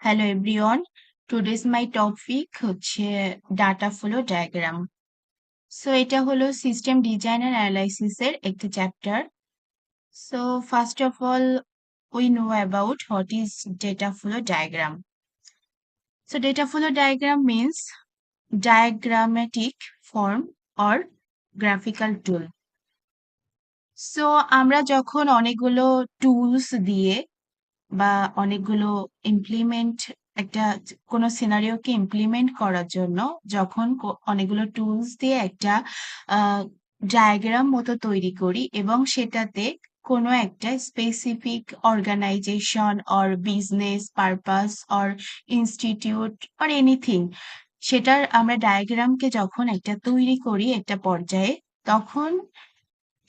Hello everyone, today's মাই topic হচ্ছে data flow diagram. So এটা হলো সিস্টেম ডিজাইন অ্যান্ড অ্যানালাইসিসের একটি chapter. So first of all we know about what is data flow diagram. So data flow diagram means diagrammatic form or graphical tool. So আমরা যখন অনেকগুলো tools দিয়ে বা অনেকগুলো implement একটা কোনো সিনারিওকে ইমপ্লিমেন্ট করার জন্য যখন অনেকগুলো টুলস দিয়ে একটা ডায়াগ্রাম মতো তৈরি করি এবং সেটাতে কোনো একটা specific organization or business purpose or institute or anything সেটার আমরা ডায়াগ্রামকে যখন একটা তৈরি করি একটা পর্যায়ে, তখন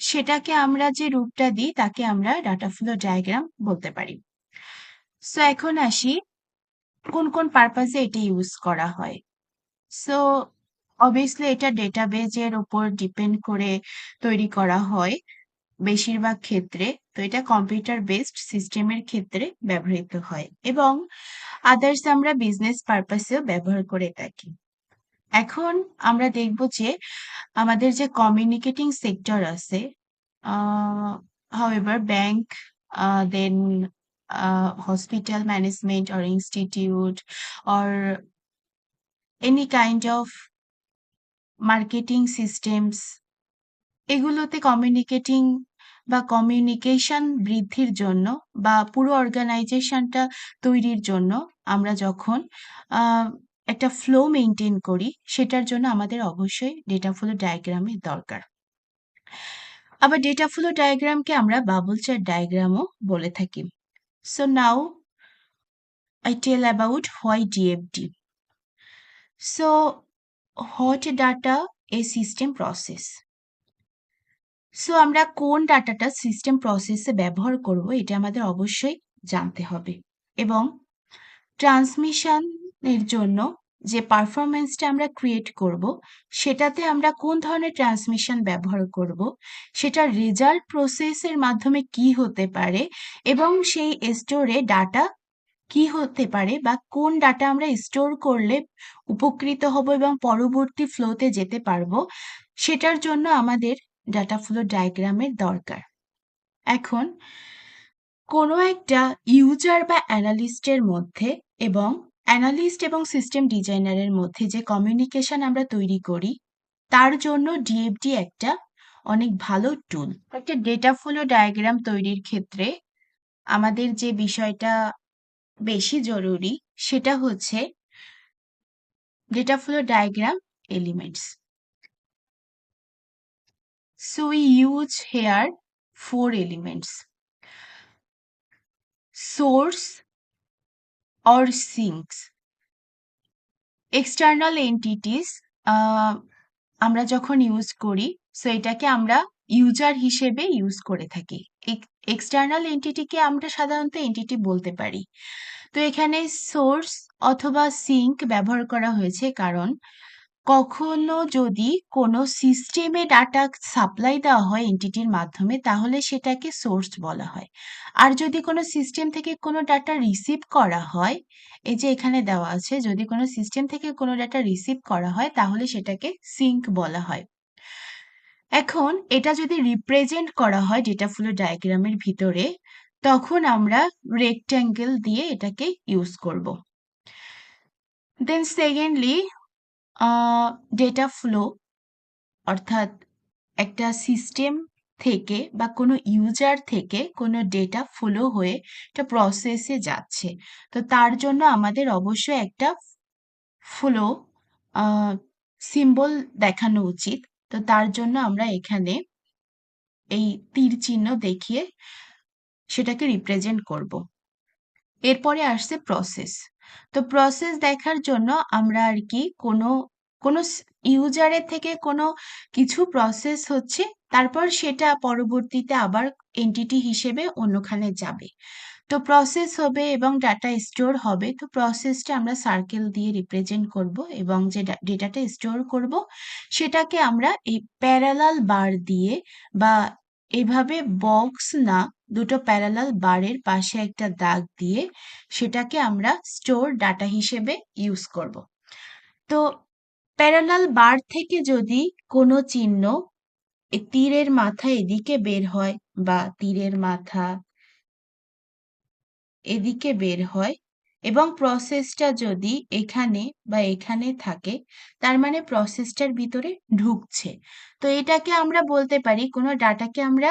সেটাকে আমরা যে রূপটা দিই তাকে আমরা ডাটা ফ্লো ডায়াগ্রাম বলতে পারি। সো এখন আসি কোন কোন পারপাসে এটা ইউজ করা হয়। সো অবভিয়াসলি এটা ডেটাবেজের উপর ডিপেন্ড করে তৈরি করা হয় বেশিরভাগ ক্ষেত্রে। তো এটা কম্পিউটার বেসড সিস্টেমের ক্ষেত্রে ব্যবহৃত হয় এবং আদার্স আমরা বিজনেস পারপাসেও ব্যবহার করে থাকি। এখন আমরা দেখব যে আমাদের যে কমিউনিকেটিং সেক্টর আছে, however bank, then hospital management or institute or any kind of marketing systems, এগুলোতে কমিউনিকেশন বৃদ্ধির জন্য বা পুরো অর্গানাইজেশনটা তৈরির জন্য আমরা যখন আহ, একটা ফ্লো মেনটেন করি, সেটার জন্য আমাদের অবশ্যই ডেটা ফ্লো ডায়াগ্রামের দরকার। আবার ডেটা ফ্লো ডায়াগ্রামকে আমরা বাবল চার্ট ডায়াগ্রামও বলে থাকি। So now I tell about why DFD. So, hot data a system process. So আমরা কোন ডাটাটা সিস্টেম প্রসেসে ব্যবহার করব এটা আমাদের অবশ্যই জানতে হবে এবং ট্রান্সমিশনের জন্য যে পারফরমেন্সটা আমরা ক্রিয়েট করব সেটাতে আমরা কোন ধরনের ট্রান্সমিশন ব্যবহার করব, সেটার রেজাল্ট প্রসেসের মাধ্যমে কি হতে পারে এবং সেই স্টোরে ডাটা কি হতে পারে বা কোন ডাটা আমরা স্টোর করলে উপকৃত হব এবং পরবর্তী ফ্লোতে যেতে পারবো, সেটার জন্য আমাদের ডাটা ফ্লো ডায়াগ্রামের দরকার। এখন কোনো একটা ইউজার বা অ্যানালিস্টের মধ্যে এবং অ্যানালিস্ট এবং সিস্টেম ডিজাইনারের মধ্যে যে কমিউনিকেশন আমরা তৈরি করি, তার জন্য ডিএফডি একটা অনেক ভালো টুল। একটা ডেটা ফ্লো ডায়াগ্রাম তৈরির ক্ষেত্রে আমাদের যে বিষয়টা বেশি জরুরি সেটা হচ্ছে data flow diagram elements. So we use here 4 elements: source or sinks, external entities, আমরা যখন ইউজ করি সো এটাকে আমরা ইউজার হিসেবে ইউজ করে থাকি। এক্সটার্নাল এন্টিটিকে আমরা সাধারণত এন্টিটি বলতে পারি। তো এখানে সোর্স অথবা সিঙ্ক ব্যবহার করা হয়েছে কারণ কখনো যদি কোনো সিস্টেমে ডাটা সাপ্লাই দেওয়া হয় এন্টিটির মাধ্যমে, তাহলে সেটাকে সোর্স বলা হয়। আর যদি কোনো সিস্টেম থেকে কোনো ডাটা রিসিভ করা হয়, এই যে এখানে দেওয়া আছে, যদি কোনো সিস্টেম থেকে কোনো ডাটা রিসিভ করা হয় তাহলে সেটাকে সিঙ্ক বলা হয়। এখন এটা যদি রিপ্রেজেন্ট করা হয় ডেটা ফ্লো ডায়াগ্রামের ভিতরে, তখন আমরা রেক্ট্যাঙ্গেল দিয়ে এটাকে ইউজ করব। দেন সেকেন্ডলি, ডেটা ফ্লো অর্থাৎ একটা সিস্টেম থেকে বা কোনো ইউজার থেকে কোনো ডেটা ফ্লো হয়ে একটা প্রসেসে যাচ্ছে, তো তার জন্য আমাদের অবশ্যই একটা ফ্লো সিম্বল দেখানো উচিত। তো তার জন্য আমরা এখানে এই তীর চিহ্ন দেখিয়ে সেটাকে রিপ্রেজেন্ট করব। এরপরে আসছে প্রসেস। তো প্রসেস দেখার জন্য আমরা আর কি কোনো কোনো ইউজারের থেকে কোনো কিছু প্রসেস হচ্ছে, তারপর সেটা পরবর্তীতে আবার এন্টিটি হিসেবে অন্যখানে যাবে। তো প্রসেস হবে এবং ডাটা স্টোর হবে। তো প্রসেসটা আমরা সার্কেল দিয়ে রিপ্রেজেন্ট করব এবং যে ডেটাটা স্টোর করব সেটাকে আমরা এই প্যারালাল বার দিয়ে বা এভাবে বক্স না দুটো প্যারালাল বারের পাশে একটা দাগ দিয়ে সেটাকে আমরা স্টোর ডাটা হিসেবে ইউজ করব। তো প্যারালাল বার থেকে যদি কোনো চিহ্ন তীরের মাথা এদিকে বের হয় বা তীরের মাথা এদিকে বের হয় এবং প্রসেসটা যদি এখানে বা এখানে থাকে, তার মানে প্রসেসটার ভিতরে ঢুকছে। তো এটাকে আমরা বলতে পারি কোনো ডাটাকে আমরা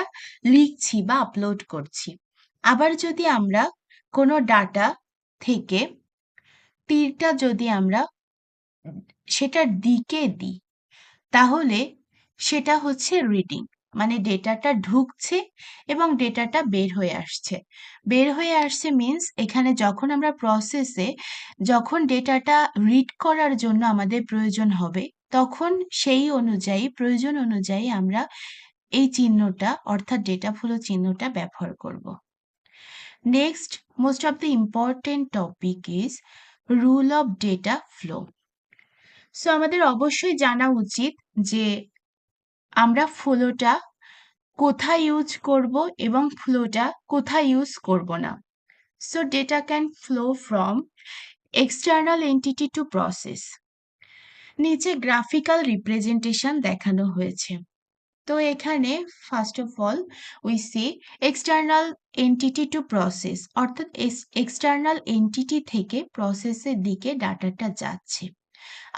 লিখছি বা আপলোড করছি। আবার যদি আমরা কোনো ডাটা থেকে তীরটা যদি আমরা সেটার দিকে দিই, তাহলে সেটা হচ্ছে রিডিং, মানে ডেটাটা ঢুকছে এবং ডেটাটা বের হয়ে আসছে। বের হয়ে আসছে মিন্স এখানে যখন আমরা প্রসেসে যখন ডেটাটা রিড করার জন্য আমাদের প্রয়োজন হবে, তখন সেই অনুযায়ী প্রয়োজন অনুযায়ী আমরা এই চিহ্নটা অর্থাৎ ডেটা ফ্লো চিহ্নটা ব্যবহার করব। Next most of the important topic is rule of data flow. So আমাদের অবশ্যই জানা উচিত যে আমরা ফ্লোটা কোথায় ইউজ করব এবং ফ্লোটা কোথায় ইউজ করব না। So data can flow from external entity to process. নিচে গ্রাফিক্যাল রিপ্রেজেন্টেশন দেখানো হয়েছে। তো এখানে first of all we see external entity to process, অর্থাৎ এক্সটার্নাল এন্টিটি থেকে প্রসেসের দিকে ডাটাটা যাচ্ছে।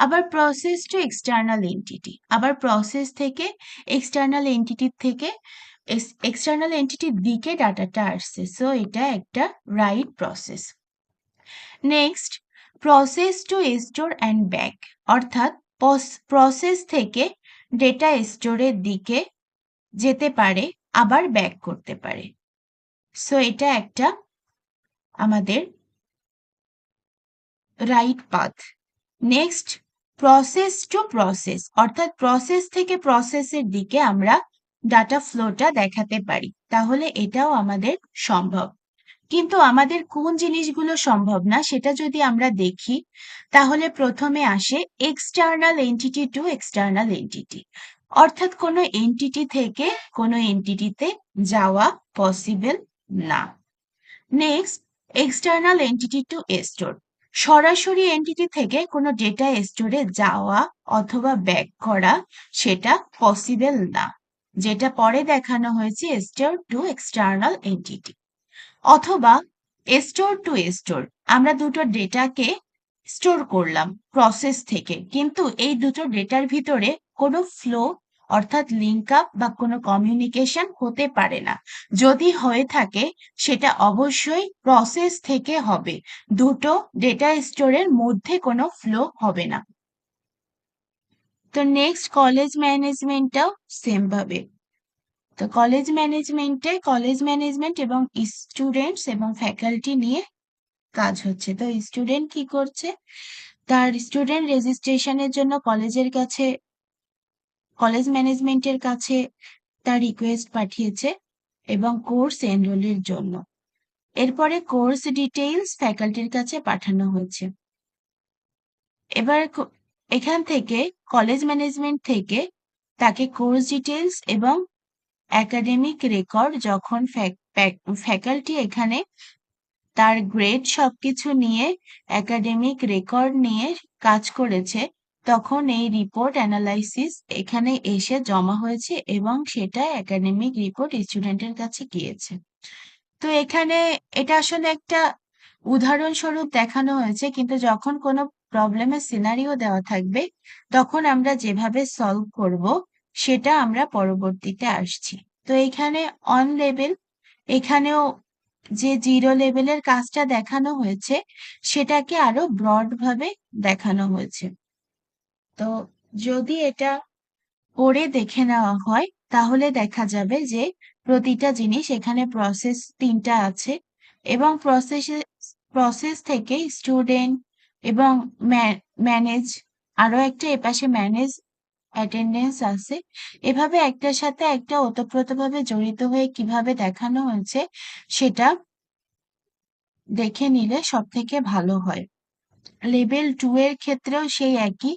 আবার প্রসেস টু এক্সটার্নাল এন্টিটি, আবার প্রসেস থেকে এক্সটার্নাল এন্টিটির থেকে এক্সটার্নাল এন্টিটির দিকে ডাটাটা আসছে। সো এটা একটা right process. Next process to store and back, অর্থাৎ প্রসেস থেকে ডেটা স্টোরের দিকে যেতে পারে আবার ব্যাক করতে পারে। সো এটা একটা আমাদের right path. Next process to process, অর্থাৎ প্রসেস থেকে প্রসেসের দিকে আমরা ডাটা ফ্লোটা দেখাতে পারি, তাহলে এটাও আমাদের সম্ভব। কিন্তু আমাদের কোন জিনিসগুলো সম্ভব না সেটা যদি আমরা দেখি, তাহলে প্রথমে আসে external entity to external entity, অর্থাৎ কোনো এন্টিটি থেকে কোনো এন্টিটিতে যাওয়া পসিবল না। Next external entity to store, সরাসরি এন্টিটি থেকে কোনো ডেটা স্টোরে যাওয়া অথবা ব্যাক করা সেটা পসিবল না, যেটা পরে দেখানো হয়েছে স্টোর টু এক্সটার্নাল এন্টিটি। অথবা স্টোর টু স্টোর, আমরা দুটো ডেটাকে স্টোর করলাম প্রসেস থেকে, কিন্তু এই দুটো ডেটার ভিতরে কোনো ফ্লো অর্থাৎ লিঙ্ক আপ বা কোনো কমিউনিকেশন হতে পারে না। যদি হয়ে থাকে সেটা অবশ্যই প্রসেস থেকে হবে, দুটো ডেটা স্টোরের মধ্যে কোনো ফ্লো হবে না। তো নেক্সট কলেজ ম্যানেজমেন্টটাও সেম ভাবে। তো কলেজ ম্যানেজমেন্ট এবং স্টুডেন্টস এবং ফ্যাকাল্টি নিয়ে কাজ হচ্ছে। তো স্টুডেন্ট কি করছে, তার স্টুডেন্ট রেজিস্ট্রেশনের জন্য কলেজ ম্যানেজমেন্টের কাছে তার রিকোয়েস্ট পাঠিয়েছে এবং কোর্স এনরোলের জন্য। এরপরে কোর্স ডিটেইলস ফ্যাকাল্টির কাছে পাঠানো হয়েছে। এবার এখান থেকে কলেজ ম্যানেজমেন্ট থেকে তাকে কোর্স ডিটেইলস এবং একাডেমিক রেকর্ড যখন ফ্যাকাল্টি এখানে তার গ্রেড সবকিছু নিয়ে একাডেমিক রেকর্ড নিয়ে কাজ করেছে, তখন এই রিপোর্ট অ্যানালাইসিস এখানে এসে জমা হয়েছে এবং সেটা একাডেমিক রিপোর্ট স্টুডেন্টের কাছে গিয়েছে। তো এখানে এটা আসলে একটা উদাহরণস্বরূপ দেখানো হয়েছে, কিন্তু যখন কোনো প্রবলেমের সিনারিও দেওয়া থাকবে তখন আমরা যেভাবে সলভ করব সেটা আমরা পরবর্তীতে আসছি। তো এখানে অন লেভেল, এখানেও যে 0 লেভেলের কাজটা দেখানো হয়েছে সেটাকে আরো ব্রড ভাবে দেখানো হয়েছে। তো যদি এটা করে দেখে নেওয়া হয় তাহলে দেখা যাবে যে প্রতিটা জিনিস এখানে প্রসেস 3টা আছে এবং প্রসেস থেকে স্টুডেন্ট এবং ম্যানেজ, আরো একটা এপাশে ম্যানেজ অ্যাটেন্ডেন্স আছে। এভাবে একটার সাথে একটা ওতপ্রোতভাবে জড়িত হয়ে কিভাবে দেখানো হয়েছে সেটা দেখে নিলে সব থেকে ভালো হয়। লেভেল 2 এর ক্ষেত্রেও সেই একই,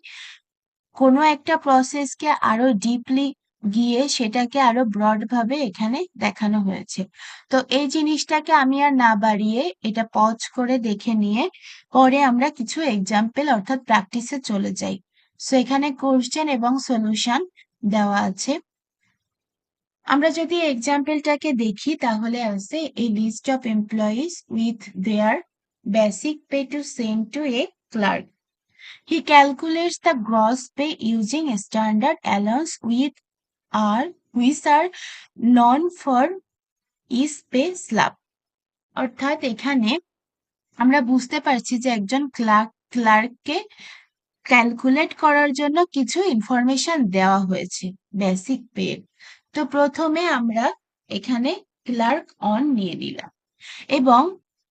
কোনো একটা প্রসেসকে আরো ডিপলি গিয়ে সেটাকে আরো ব্রড ভাবে এখানে দেখানো হয়েছে। তো এই জিনিসটাকে আমি আর না বাড়িয়ে এটা পজ করে দেখে নিয়ে পরে আমরা কিছু এক্সাম্পল অর্থাৎ প্র্যাকটিসে চলে যাই। সো এখানে কোশ্চেন এবং সলিউশন দেওয়া আছে। আমরা যদি এক্সাম্পলটাকে দেখি তাহলে আছে a list of employees with their basic pay to send to a clerk. He calculates the gross pay using a standard allowance which are known for each pay slab. অর্থাৎ এখানে আমরা বুঝতে পারছি যে একজন ক্লার্ককে ক্যালকুলেট করার জন্য কিছু ইনফরমেশন দেওয়া হয়েছে বেসিক পে। তো প্রথমে আমরা এখানে ক্লার্ক অন নিয়ে নিলাম এবং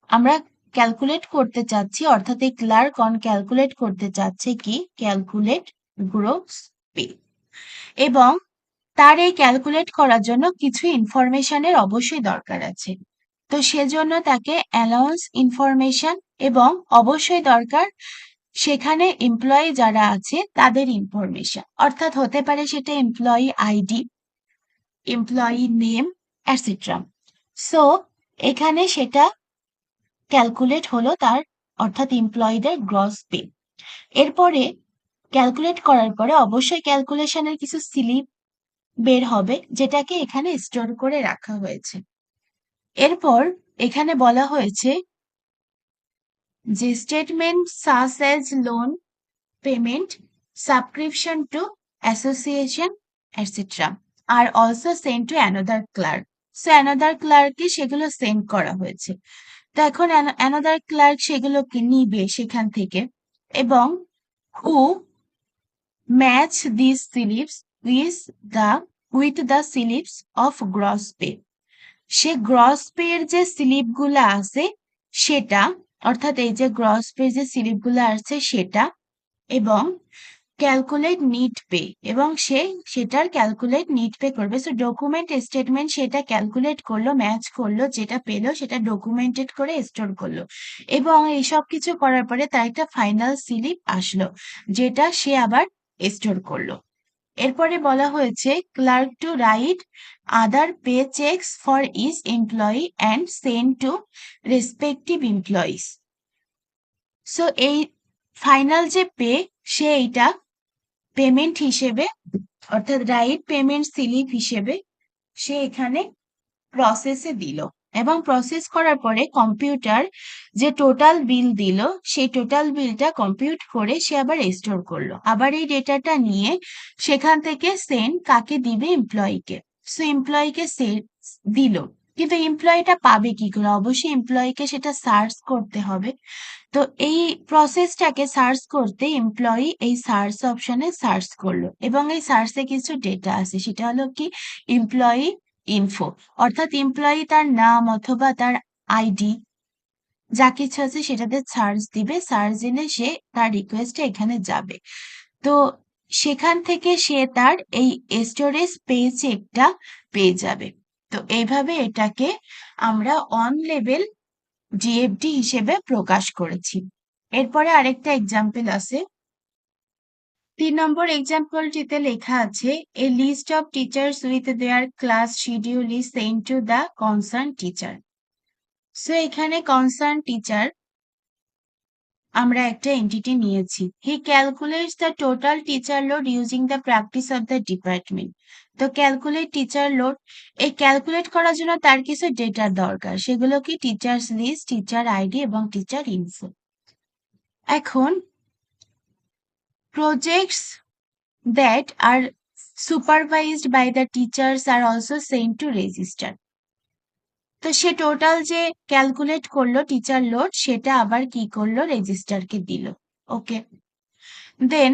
আমরা ক্যালকুলেট করতে চাচ্ছি, অর্থাৎ এই ক্লার্ক অন ক্যালকুলেট করতে চাচ্ছে কি ক্যালকুলেট গ্রোস পে, এবং তার এই ক্যালকুলেট করার জন্য কিছু ইনফরমেশনের অবশ্যই দরকার আছে। তো সেজন্য তাকে অ্যালাউন্স ইনফরমেশন এবং অবশ্যই দরকার সেখানে এমপ্লয়ি যারা আছে তাদের ইনফরমেশন, অর্থাৎ হতে পারে সেটা employee ID, employee name etcetera. So এখানে সেটা ক্যালকুলেট হলো তার, অর্থাৎ এমপ্লয়িদের গ্রস পে। এরপরে ক্যালকুলেট করার পরে অবশ্যই ক্যালকুলেশনের কিছু স্লিপ বের হবে যেটাকে এখানে স্টোর করে রাখা হয়েছে। এরপর এখানে বলা হয়েছে যে statement such as loan payment, subscription to association etcetera আর also send to another clerk. So another ক্লার্ককে সেগুলো সেন্ড করা হয়েছে। তো এখন অ্যানাদার ক্লার্ক সেগুলোকে নিবে সেখান থেকে এবং who match this slips with the slips of gross pay. সে গ্রস পে এর যে স্লিপগুলো আছে সেটা, অর্থাৎ এই যে গ্রস পে যে স্লিপগুলো আছে সেটা এবং ক্যালকুলেট নিট পে, এবং সে সেটার ক্যালকুলেট নিট পে করবে। সো ডকুমেন্ট স্টেটমেন্ট সেটা ক্যালকুলেট করলো, ম্যাচ করলো, যেটা পেলো সেটা ডকুমেন্টেড করে স্টোর করলো এবং এইসব কিছু করার পরে তার একটা ফাইনাল স্লিপ আসলো যেটা সে আবার স্টোর করলো। এরপরে বলা হয়েছে clerk to write other pay cheques for each employee and send to respective employees. So এই ফাইনাল যে পে সে এইটা পেমেন্ট হিসেবে, অর্থাৎ রাইট পেমেন্ট স্লিপ হিসেবে সে এখানে প্রসেসে দিল এবং প্রসেস করার পরে কম্পিউটার যে টোটাল বিল দিল সেই টোটাল বিলটা কম্পিউট করে সে আবার স্টোর করলো। আবার এই ডেটাটা নিয়ে সেখান থেকে সেন্ড কাকে দিবে, এমপ্লয়িকে। সো এমপ্লয়িকে সে দিল, কিন্তু এমপ্লয়িটা পাবে কি করে? অবশ্যই এমপ্লয়িকে সেটা সার্চ করতে হবে। তো এই প্রসেসটাকে সার্চ করতে এমপ্লয়ি এই সার্চ অপশনে সার্চ করলো এবং এই সার্চে কিছু ডেটা আছে, সেটা হলো কি এমপ্লয়ি ইনফো, অর্থাৎ এমপ্লয়ি তার নাম অথবা তার আইডি যা কিছু আছে সেটাতে সার্চ দিবে, সার্চ দিলে সে তার রিকোয়েস্টে এখানে যাবে। তো সেখান থেকে সে তার এই স্টোরেজ পেজ চেকটা পেয়ে যাবে। তো এইভাবে এটাকে আমরা অন লেভেল ডিএফডি হিসেবে প্রকাশ করেছি। এরপরে আরেকটা এক্সাম্পল আছে। 3 নম্বর এক্সাম্পলটিতে লেখা আছে a list of teachers with their class schedule is send to the concern teacher. So এখানে কনসার্ন টিচার আমরা একটা এন্টিটি নিয়েছি। He calculates the total teacher load using the practice of the department. তো calculate teacher load, এই calculate করার জন্য তার কিছু ডেটার দরকার, সেগুলো কি টিচার্স লিস্ট, টিচার আইডি এবং টিচার ইনফো। এখন projects that are supervised by the teachers are also sent to register. তো সে টোটাল যে ক্যালকুলেট করলো টিচার লোড সেটা আবার কি করলো, রেজিস্টারকে দিল। ওকে, দেন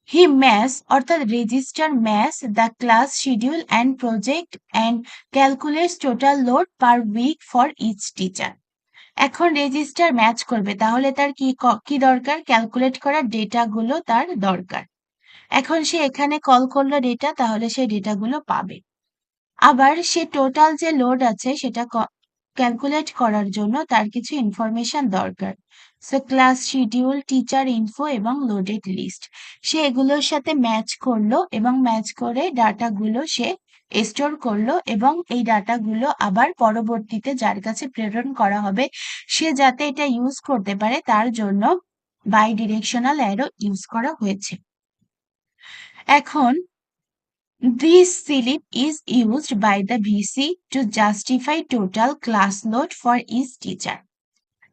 হি ম্যাচ, অর্থাৎ register match the class schedule and project and calculates total load per week for each teacher. এখন রেজিস্টার ম্যাচ করবে, তাহলে তার কি দরকার, ক্যালকুলেট করার ডেটাগুলো তার দরকার। এখন সে এখানে কল করলো ডেটা, তাহলে সে ডেটাগুলো পাবে। আবার সে টোটাল যে লোড আছে সেটা ক্যালকুলেট করার জন্য তার কিছু ইনফরমেশন দরকার। So class schedule, teacher info এবং লোডেড লিস্ট সে এগুলোর সাথে ম্যাচ করলো এবং ম্যাচ করে ডাটাগুলো সে স্টোর করলো এবং এই ডাটাগুলো আবার পরবর্তীতে যার কাছে প্রেরণ করা হবে সে যাতে এটা ইউজ করতে পারে তার জন্য বাই ডিরেকশনাল অ্যারো ইউজ করা হয়েছে। এখন this slip is used by the VC to justify total class load for each teacher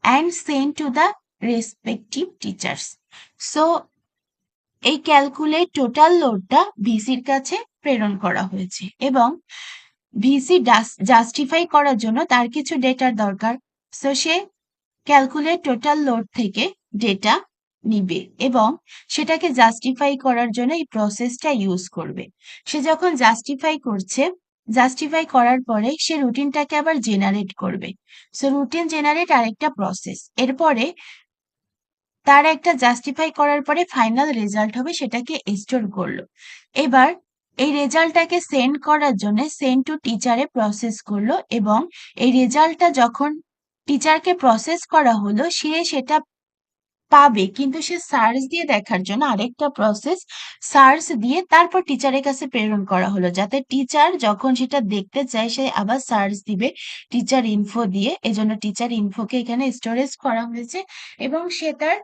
and sent to the respective teachers. So এই ক্যালকুলেট টোটাল লোডটা ভিসির কাছে প্রেরণ করা হয়েছে এবং ভিসি জাস্টিফাই করার জন্য তার কিছু ডেটার দরকার। সো সে ক্যালকুলেট টোটাল লোড থেকে ডেটা নিবে এবং সেটাকে জাস্টিফাই করার জন্য এই প্রসেসটা ইউজ করবে। সে যখন জাস্টিফাই করার পরে সে রুটিনটাকে আবার জেনারেট করবে। সো রুটিন জেনারেট আরেকটা প্রসেস। এরপরে তার একটা জাস্টিফাই করার পরে ফাইনাল রেজাল্ট হবে সেটাকে স্টোর করলো। এবার এই রেজাল্টটাকে সেন্ড করার জন্য সেন্ড টু টিচারে প্রসেস করলো এবং এই রেজাল্টটা যখন টিচারকে প্রসেস করা হলো সে সেটা পাবে, কিন্তু সে সার্চ দিয়ে দেখার জন্য আরেকটা প্রসেস সার্চ দিয়ে তারপর টিচারের কাছে প্রেরণ করা হলো, যাতে টিচার যখন সেটা দেখতে চায় সে আবার সার্চ দিবে টিচার ইনফো দিয়ে। এজন্য টিচার ইনফোকে এখানে স্টোরেজ করা হয়েছে এবং সে তার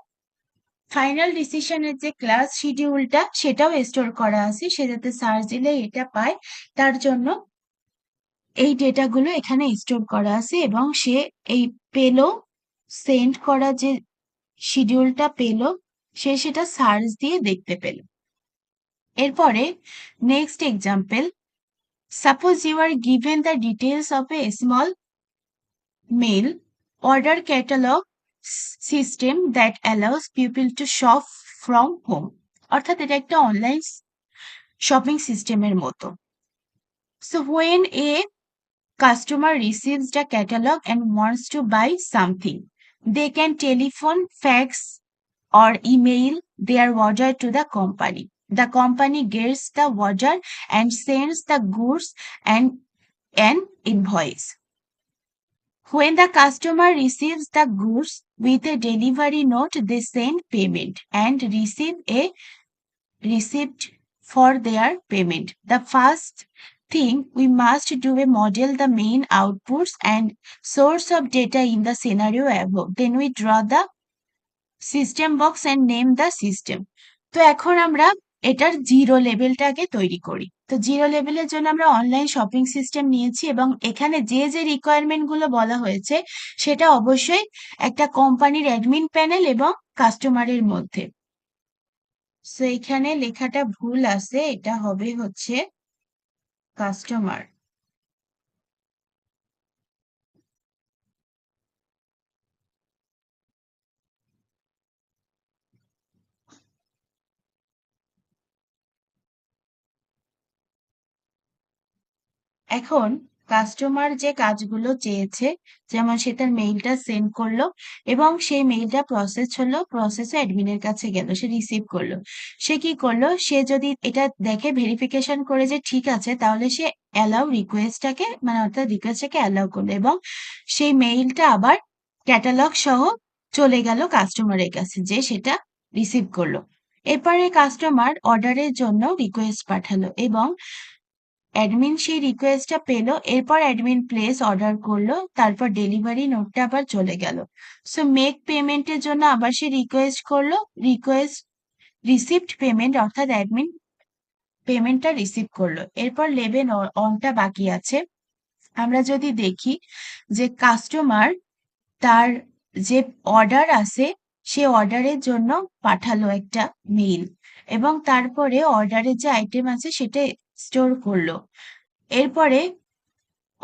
ফাইনাল ডিসিশনের যে ক্লাস শিডিউলটা সেটাও স্টোর করা আছে, সে যাতে সার্চ দিলে এটা পায় তার জন্য এই ডেটাগুলো এখানে স্টোর করা আছে এবং সে এই পেলো সেন্ড করা যে শিডিউলটা পেলো সে সেটা সার্চ দিয়ে দেখতে পেল। এরপরে next example, suppose you are given the details of a small mail order catalog system that allows people to shop from home, অর্থাৎ এটা একটা অনলাইন শপিং সিস্টেমের মতো। So when a customer receives the catalog and wants to buy something, they can telephone, fax or email their order to the company. The company gets the order and sends the goods and an invoice. When the customer receives the goods with a delivery note, they send payment and receive a receipt for their payment. The first thing we must do is model the main outputs and source of data in the scenario above. Then we draw the system box and name the system. তো এখন আমরা এটার zero লেভেলটাকে তৈরি করি। তো zero লেভেলের জন্য আমরা অনলাইন শপিং সিস্টেম নিয়েছি এবং এখানে যে যে রিকোয়ারমেন্ট গুলো বলা হয়েছে সেটা অবশ্যই একটা কোম্পানির অ্যাডমিন প্যানেল এবং কাস্টমারের মধ্যে। সো এখানে লেখাটা ভুল আছে, এটা হবে হচ্ছে কাস্টমার। এখন কাস্টমার যে কাজগুলো চেয়েছে, যেমন সে তার মেইলটা সেন্ড করলো এবং সেই মেইলটা প্রসেস হলো, প্রসেসে অ্যাডমিনের কাছে গেল, সে রিসিভ করলো। সে কি করলো, সে যদি এটা দেখে ভেরিফিকেশন করে যে ঠিক আছে তাহলে সে অ্যালাউ রিকোয়েস্টটাকে মানে অর্থাৎ রিকোয়েস্টটাকে অ্যালাউ করলো এবং সেই মেইলটা আবার ক্যাটালগ সহ চলে গেল কাস্টমারের কাছে যে সেটা রিসিভ করলো। এরপরে কাস্টমার অর্ডারের জন্য রিকোয়েস্ট পাঠালো এবং অ্যাডমিন সেই রিকোয়েস্টটা পেলো। এরপর অ্যাডমিন প্লেস অর্ডার করলো, তারপর ডেলিভারি নোটটা আবার চলে গেল। সো মেক পেমেন্টের জন্য আবার সে রিকোয়েস্ট করলো, রিকোয়েস্ট রিসিভড পেমেন্ট অর্থাৎ অ্যাডমিন পেমেন্টটা রিসিভ করলো। এরপর লেভেল অনটা বাকি আছে। আমরা যদি দেখি যে কাস্টমার তার যে অর্ডার আছে সে অর্ডারের জন্য পাঠালো একটা মেইল এবং তারপরে অর্ডারের যে আইটেম আছে সেটা স্টোর করলো। এরপরে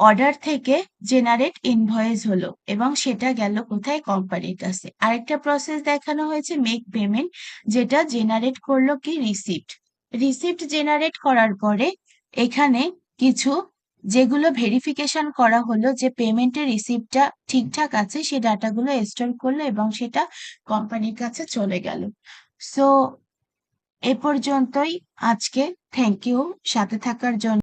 অর্ডার থেকে জেনারেট ইনভয়েস হলো এবং সেটা গেল কোথায়, কোম্পানির কাছে। আরেকটা প্রসেস দেখানো হয়েছে মেক পেমেন্ট, যেটা জেনারেট করলো কি রিসিপ্ট। রিসিপ্ট জেনারেট করার পরে এখানে কিছু যেগুলো ভেরিফিকেশন করা হলো যে পেমেন্টের রিসিপ্টটা ঠিকঠাক আছে সে ডাটাগুলো স্টোর করলো এবং সেটা কোম্পানির কাছে চলে গেল। সো এ পর্যন্তই আজকে। থ্যাংক ইউ সাথে থাকার জন্য।